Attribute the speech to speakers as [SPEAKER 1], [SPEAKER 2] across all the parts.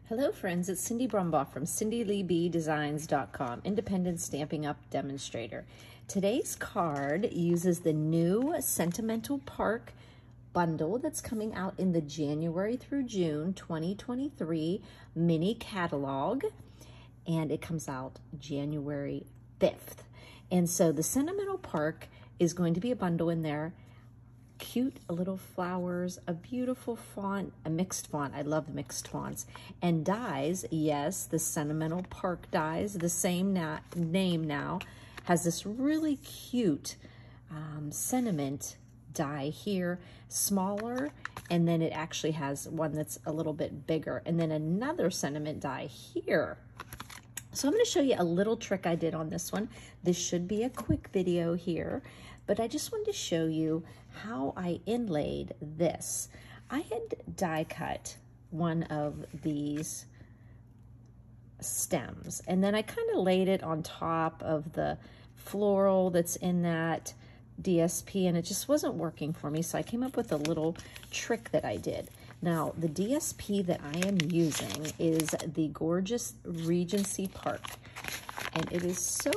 [SPEAKER 1] Hello friends, it's Cindy Brumbaugh from CindyLeeBDesigns.com, independent Stampin' Up demonstrator. Today's card uses the new Sentimental Park bundle that's coming out in the January through June 2023 mini catalog, and it comes out January 5th. And so the Sentimental Park is going to be a bundle in there. Cute little flowers, a beautiful font, a mixed font. I love mixed fonts. And dies, yes, the Sentimental Park dies, the same name now, has this really cute sentiment die here, smaller, and then it actually has one that's a little bit bigger, and then another sentiment die here. So I'm going to show you a little trick I did on this one. This should be a quick video here, but I just wanted to show you how I inlaid this. I had die cut one of these stems, and then I kind of laid it on top of the floral that's in that DSP, and it just wasn't working for me, so I came up with a little trick that I did. Now, the DSP that I am using is the gorgeous Regency Park, and it is so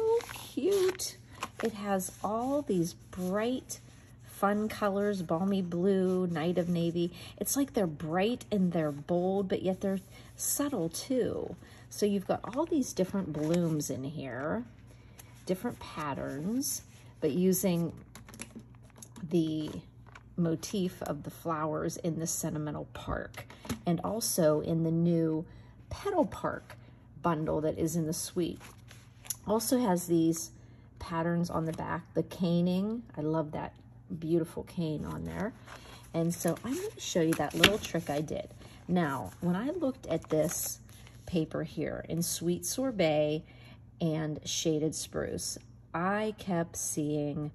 [SPEAKER 1] cute. It has all these bright, fun colors, balmy blue, night of navy. It's like they're bright and they're bold, but yet they're subtle too. So you've got all these different blooms in here, different patterns, but using the motif of the flowers in the Sentimental Park, and also in the new Petal Park bundle that is in the suite. Also has these patterns on the back, the caning. I love that beautiful cane on there. And so I'm going to show you that little trick I did. Now, when I looked at this paper here in Sweet Sorbet and Shaded Spruce, I kept seeing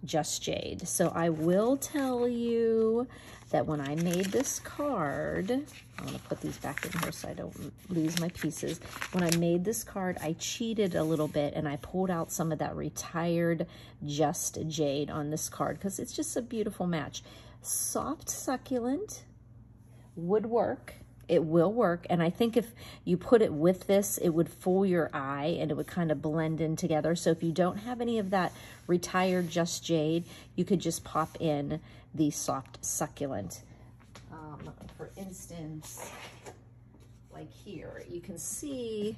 [SPEAKER 1] Just Jade. So I will tell you that when I made this card, I'm going to put these back in here so I don't lose my pieces. When I made this card, I cheated a little bit and I pulled out some of that retired Just Jade on this card because it's just a beautiful match. Soft Succulent would work. It will work, and I think if you put it with this, it would fool your eye and it would kind of blend in together. So if you don't have any of that retired Just Jade, you could just pop in the Soft Succulent. For instance, like here, you can see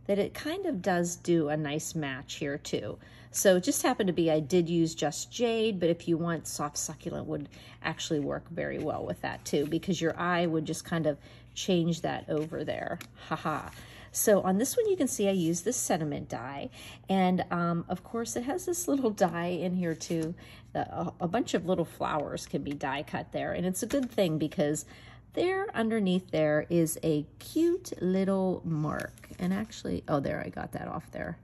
[SPEAKER 1] that it kind of does do a nice match here too. So it just happened to be I did use Just Jade, but if you want Soft Succulent would actually work very well with that too, because your eye would just kind of change that over there. Haha. So on this one you can see I used this sentiment die, and of course it has this little die in here too. A bunch of little flowers can be die cut there, and it's a good thing because there underneath there is a cute little mark. And actually, oh, there, I got that off there.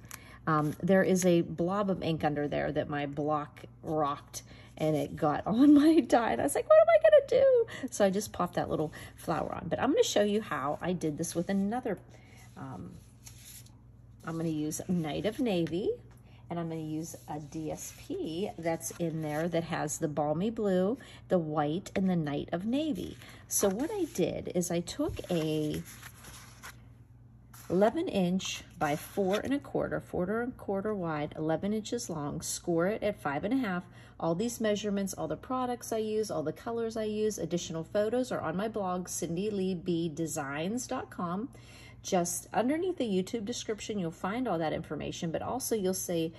[SPEAKER 1] There is a blob of ink under there that my block rocked and it got on my die. And I was like, what am I going to do? So I just popped that little flower on. But I'm going to show you how I did this with another. I'm going to use Night of Navy. And I'm going to use a DSP that's in there that has the balmy blue, the white, and the night of navy. So what I did is I took a 11-inch by 4 1/4 wide, 11 inches long, score it at 5 1/2. All these measurements, all the products I use, all the colors I use, additional photos are on my blog, CindyLeeBDesigns.com. Just underneath the YouTube description, you'll find all that information, but also you'll say,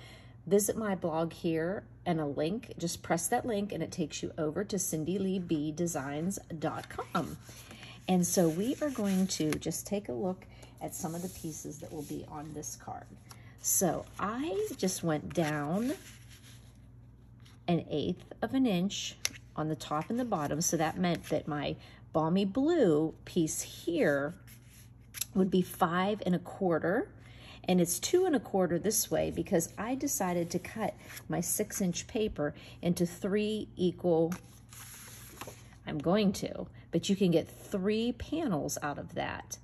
[SPEAKER 1] visit my blog here, and a link. Just press that link and it takes you over to CindyLeeBDesigns.com. And so we are going to just take a look at some of the pieces that will be on this card. So I just went down 1/8 of an inch on the top and the bottom. So that meant that my balmy blue piece here would be 5 1/4, and it's 2 1/4 this way because I decided to cut my 6-inch paper into 3 equal, I'm going to, but you can get 3 panels out of that.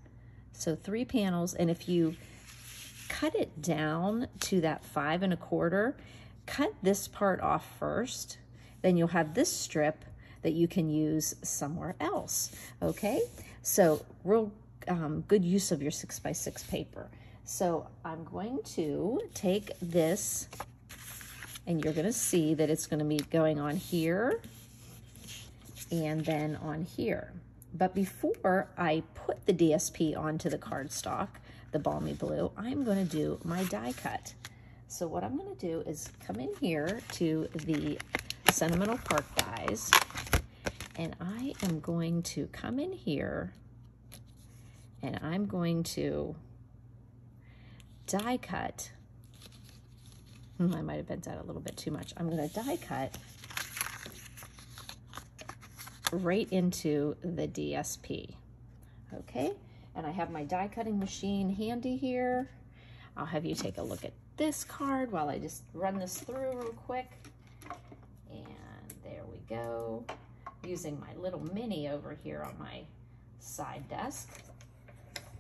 [SPEAKER 1] So 3 panels, and if you cut it down to that 5 1/4, cut this part off first, then you'll have this strip that you can use somewhere else, okay? So real good use of your 6x6 paper. So I'm going to take this, and you're gonna see that it's gonna be going on here and then on here. But before I put the DSP onto the cardstock, the balmy blue, I'm gonna do my die cut. So what I'm gonna do is come in here to the Sentimental Park dies, and I am going to come in here and I'm going to die cut. I might have bent that a little bit too much. I'm gonna die cut right into the DSP, okay? And I have my die cutting machine handy here. I'll have you take a look at this card while I just run this through real quick. And there we go. Using my little mini over here on my side desk,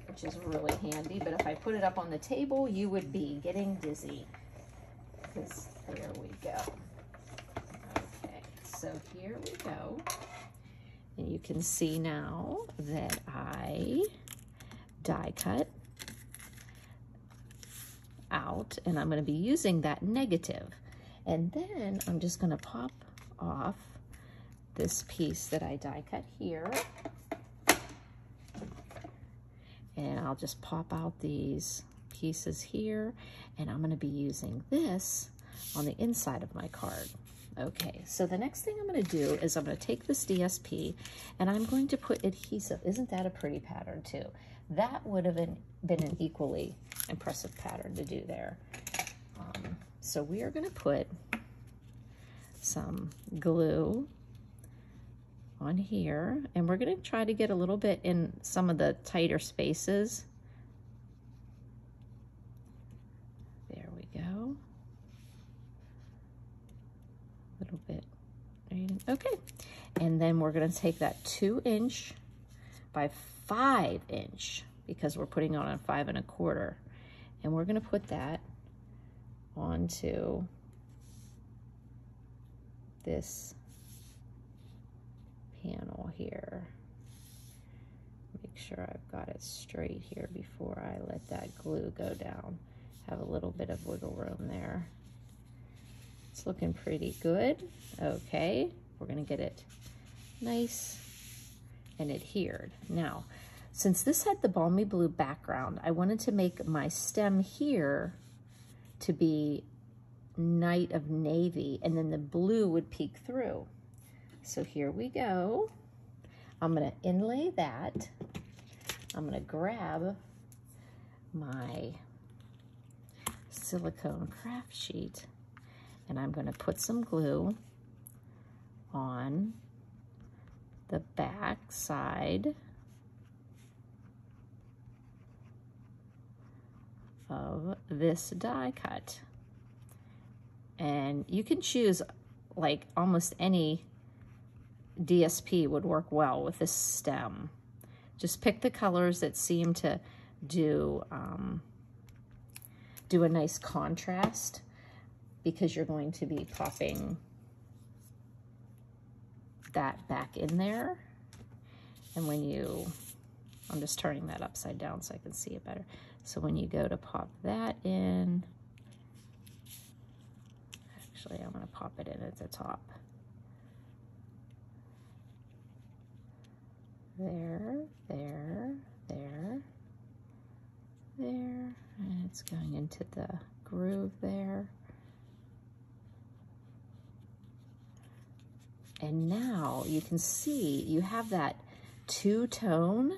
[SPEAKER 1] which is really handy. But if I put it up on the table, you would be getting dizzy. Because there we go. Okay, so here we go. And you can see now that I die cut out, and I'm going to be using that negative. And then I'm just going to pop off this piece that I die cut here. And I'll just pop out these pieces here, and I'm going to be using this on the inside of my card. Okay, so the next thing I'm going to do is I'm going to take this DSP and I'm going to put adhesive. Isn't that a pretty pattern too? That would have been an equally impressive pattern to do there. So we are going to put some glue on here, and we're going to try to get a little bit in some of the tighter spaces. There we go. A little bit. Okay. And then we're going to take that 2" by 5" because we're putting on a 5 1/4, and we're going to put that onto this panel here. Make sure I've got it straight here before I let that glue go down. Have a little bit of wiggle room there. It's looking pretty good. Okay, we're gonna get it nice and adhered. Now, since this had the balmy blue background, I wanted to make my stem here to be night of navy, and then the blue would peek through. So here we go. I'm gonna inlay that. I'm gonna grab my silicone craft sheet, and I'm gonna put some glue on the back side of this die cut. And you can choose, like, almost any DSP would work well with this stem. Just pick the colors that seem to do a nice contrast, because you're going to be popping that back in there. And when you, I'm just turning that upside down so I can see it better. So when you go to pop that in, actually I'm going to pop it in at the top. There, there, there, there, and it's going into the groove there. And now you can see you have that two-tone,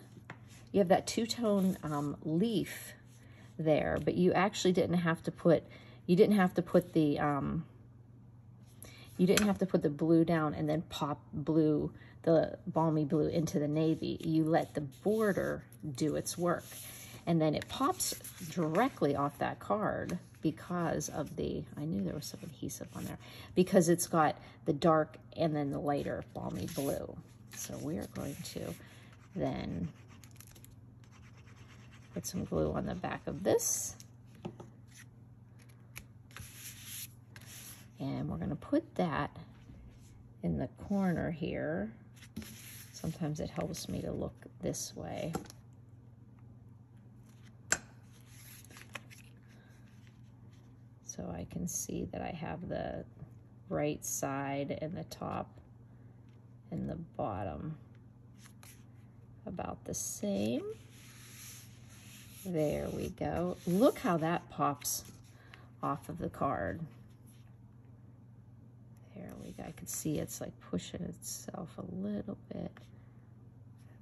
[SPEAKER 1] leaf there, but you actually didn't have to put, the blue down and then pop the balmy blue into the navy. You let the border do its work, and then it pops directly off that card because of the, I knew there was some adhesive on there, because it's got the dark and then the lighter balmy blue. So we are going to then put some glue on the back of this, and we're going to put that in the corner here. Sometimes it helps me to look this way. So I can see that I have the right side and the top and the bottom about the same. There we go. Look how that pops off of the card. There we go. I can see it's like pushing itself a little bit.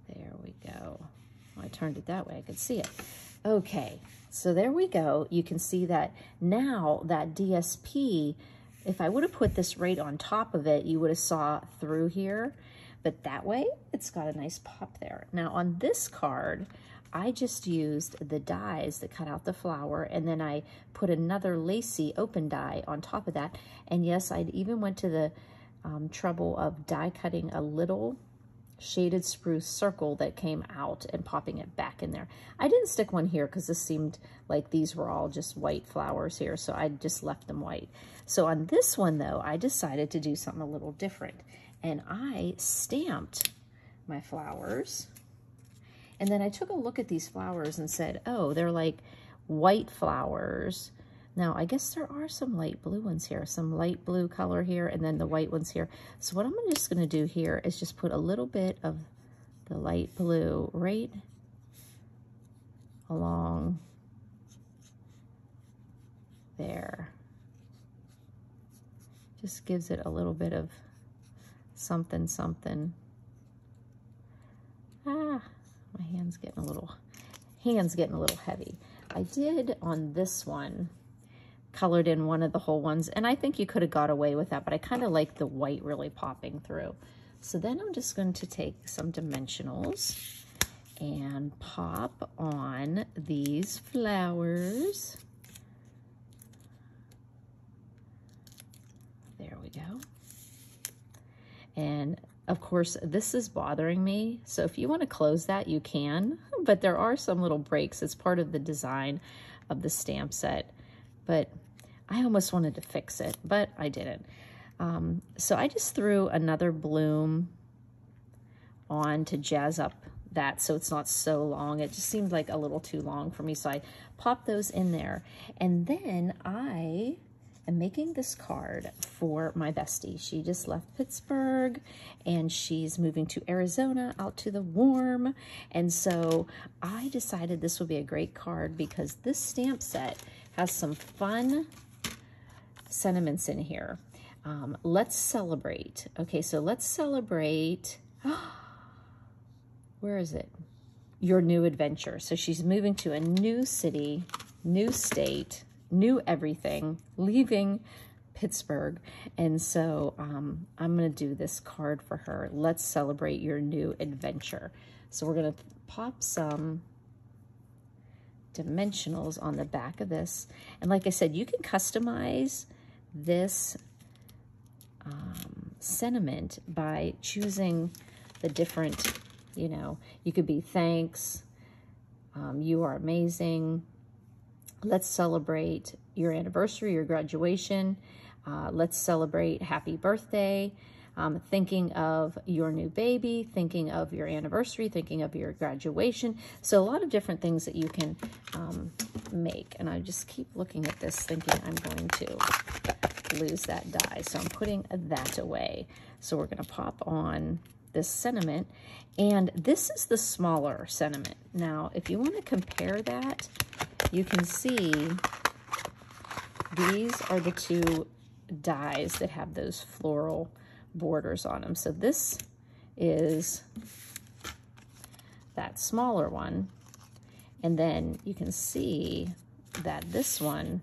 [SPEAKER 1] There we go. Well, I turned it that way. I could see it. Okay, so there we go. You can see that now that DSP, if I would have put this right on top of it, you would have saw through here. But that way, it's got a nice pop there. Now on this card, I just used the dies that cut out the flower, and then I put another lacy open die on top of that. And yes, I even went to the trouble of die cutting a little shaded spruce circle that came out and popping it back in there. I didn't stick one here because this seemed like these were all just white flowers here, so I just left them white. So on this one though, I decided to do something a little different, and I stamped my flowers. And then I took a look at these flowers and said, oh, they're like white flowers. Now, I guess there are some light blue ones here, some light blue color here, and then the white ones here. So what I'm just gonna do here is just put a little bit of the light blue right along there. Just gives it a little bit of something, something. Ah. My hand's getting a little heavy. I did on this one, colored in one of the whole ones, and I think you could have got away with that, but I kind of like the white really popping through. So then I'm just going to take some dimensionals and pop on these flowers. There we go. And of course, this is bothering me, so if you want to close that, you can, but there are some little breaks. It's part of the design of the stamp set, but I almost wanted to fix it, but I didn't. So I just threw another bloom on to jazz up that so it's not so long. It just seemed like a little too long for me, so I popped those in there. And then I am making this card for my bestie. She just left Pittsburgh and she's moving to Arizona, out to the warm. And so I decided this would be a great card because this stamp set has some fun sentiments in here. Let's celebrate. Okay, so let's celebrate. Where is it? Your new adventure. So she's moving to a new city, new state, new everything, leaving Pittsburgh. And so I'm going to do this card for her. Let's celebrate your new adventure. So we're going to pop some dimensionals on the back of this. And like I said, you can customize this sentiment by choosing the different, you could be thanks, you are amazing, let's celebrate your anniversary, your graduation, let's celebrate happy birthday, thinking of your new baby, thinking of your anniversary, thinking of your graduation. So a lot of different things that you can make. And I just keep looking at this thinking I'm going to lose that die. So I'm putting that away. So we're going to pop on this sentiment. And this is the smaller sentiment. Now, if you want to compare that, you can see these are the two dies that have those floral borders on them. So this is that smaller one. And then you can see that this one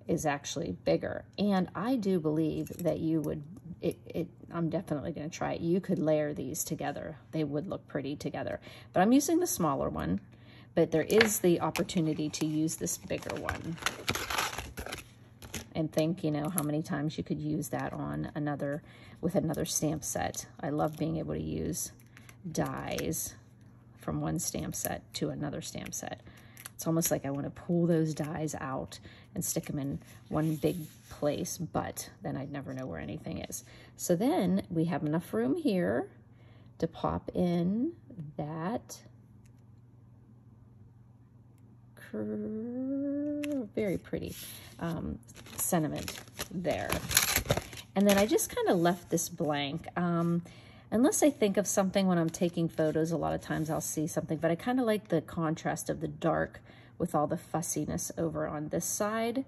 [SPEAKER 1] is actually bigger. And I do believe that you would, I'm definitely going to try it. You could layer these together. They would look pretty together. But I'm using the smaller one, but there is the opportunity to use this bigger one. And think, how many times you could use that on with another stamp set. I love being able to use dies from one stamp set to another stamp set. It's almost like I want to pull those dies out and stick them in one big place, but then I'd never know where anything is. So then we have enough room here to pop in that curve. very pretty sentiment there. And then I just kind of left this blank. Unless I think of something when I'm taking photos, a lot of times I'll see something, but I kind of like the contrast of the dark with all the fussiness over on this side.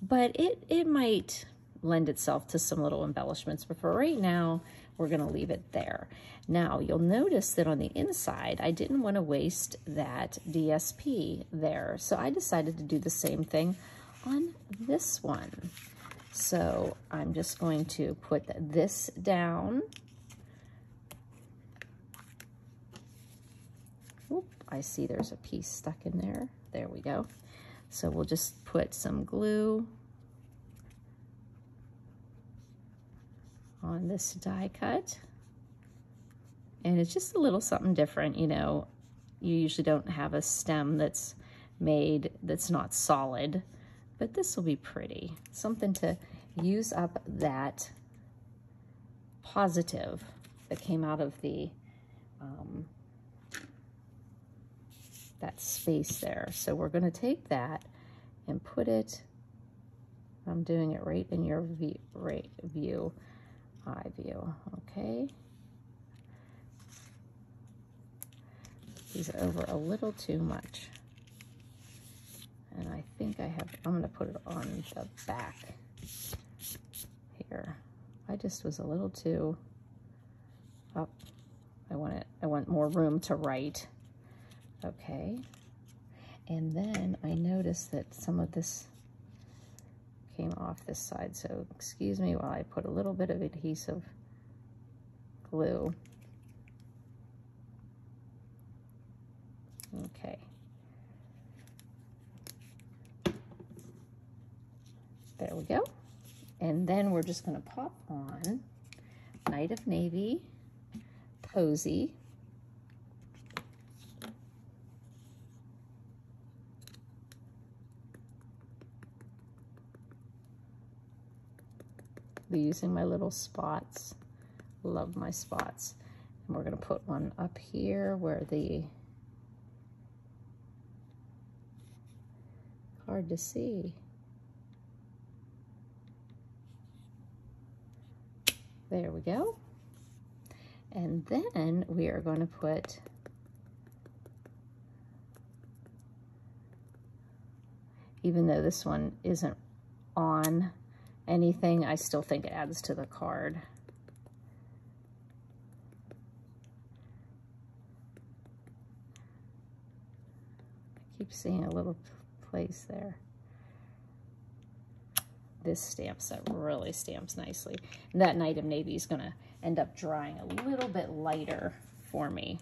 [SPEAKER 1] But it might lend itself to some little embellishments, but for right now, we're gonna leave it there. Now, you'll notice that on the inside, I didn't wanna waste that DSP there, so I decided to do the same thing on this one. So I'm just going to put this down. Oop, I see there's a piece stuck in there. There we go. So we'll just put some glue on this die cut. And it's just a little something different, you know. You usually don't have a stem that's made that's not solid, but this will be pretty. Something to use up that positive that came out of the that space there. So we're going to take that and put it, I'm doing it right in your eye view, okay? These are over a little too much. And I think I'm going to put it on the back here. I just was a little too up. I want more room to write. Okay. And then I noticed that some of this came off this side. So excuse me while I put a little bit of adhesive glue. Okay. There we go. And then we're just going to pop on Night of Navy, Cozy. Using my little spots. Love my spots. And we're going to put one up here where the hard to see. There we go. And then we are going to put even though this one isn't on anything, I still think it adds to the card. I keep seeing a little place there. This stamps, that really stamps nicely. And that Night of Navy is going to end up drying a little bit lighter for me.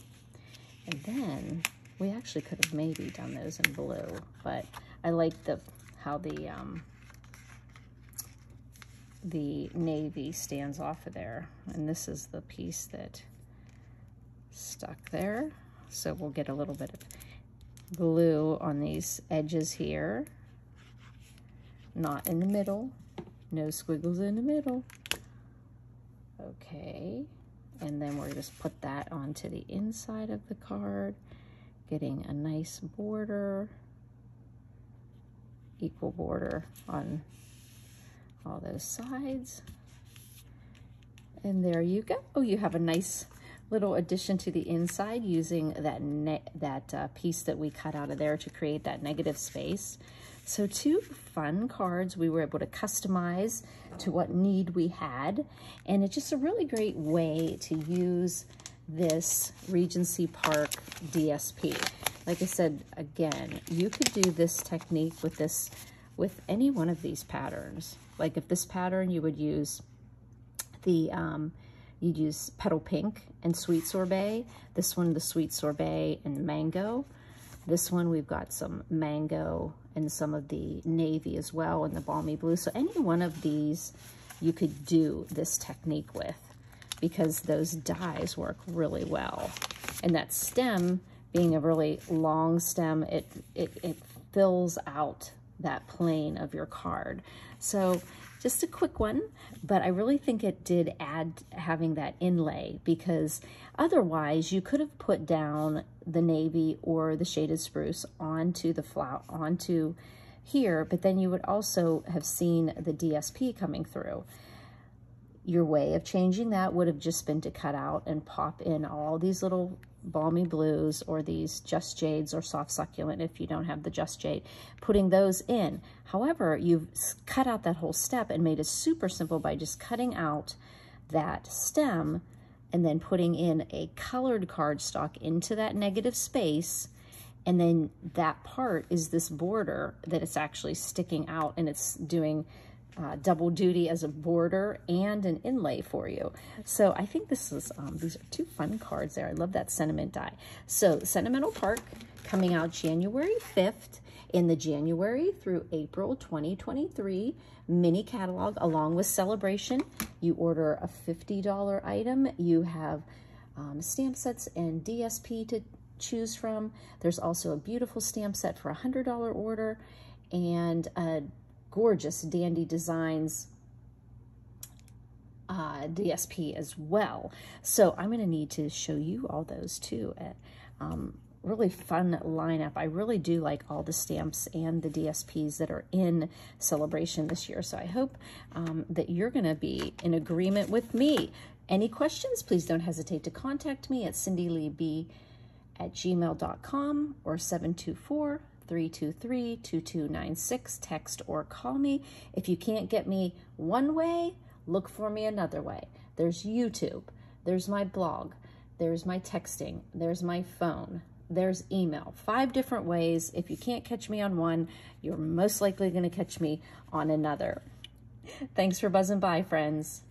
[SPEAKER 1] And then we actually could have maybe done those in blue, but I like how the navy stands off of there. And this is the piece that stuck there. So we'll get a little bit of glue on these edges here. Not in the middle. No squiggles in the middle. Okay. And then we're just put that onto the inside of the card, getting a nice border, equal border on all those sides. And there you go. Oh, you have a nice little addition to the inside using that piece that we cut out of there to create that negative space. So 2 fun cards we were able to customize to what need we had. And it's just a really great way to use this Regency Park DSP. Like I said, again, you could do this technique with any one of these patterns. Like if this pattern, you would use you'd use Petal Pink and Sweet Sorbet. This one, the Sweet Sorbet and Mango. This one, we've got some mango and some of the navy as well and the balmy blue. So any one of these you could do this technique with because those dies work really well. And that stem, being a really long stem, it fills out that plane of your card. So just a quick one, but I really think it did add having that inlay because otherwise you could have put down the navy or the shaded spruce onto the flower, onto here, but then you would also have seen the DSP coming through. Your way of changing that would have just been to cut out and pop in all these little balmy blues or these Just Jades or soft succulent if you don't have the Just Jade, putting those in. However, you've cut out that whole step and made it super simple by just cutting out that stem and then putting in a colored cardstock into that negative space. And then that part is this border that it's actually sticking out, and it's doing double duty as a border and an inlay for you. So I think this is, these are two fun cards there. I love that sentiment die. So Sentimental Park coming out January 5th in the January through April 2023 mini catalog along with Celebration. You order a $50 item. You have stamp sets and DSP to choose from. There's also a beautiful stamp set for a $100 order and a gorgeous Dandy Designs DSP as well. So I'm going to need to show you all those too. Really fun lineup. I really do like all the stamps and the DSPs that are in Celebration this year. So I hope that you're going to be in agreement with me. Any questions, please don't hesitate to contact me at cindyleeb@gmail.com or 724-323-2296. Text or call me. If you can't get me one way, look for me another way. There's YouTube, there's my blog, there's my texting, there's my phone, there's email. 5 different ways. If you can't catch me on one, you're most likely going to catch me on another. Thanks for buzzing by, friends.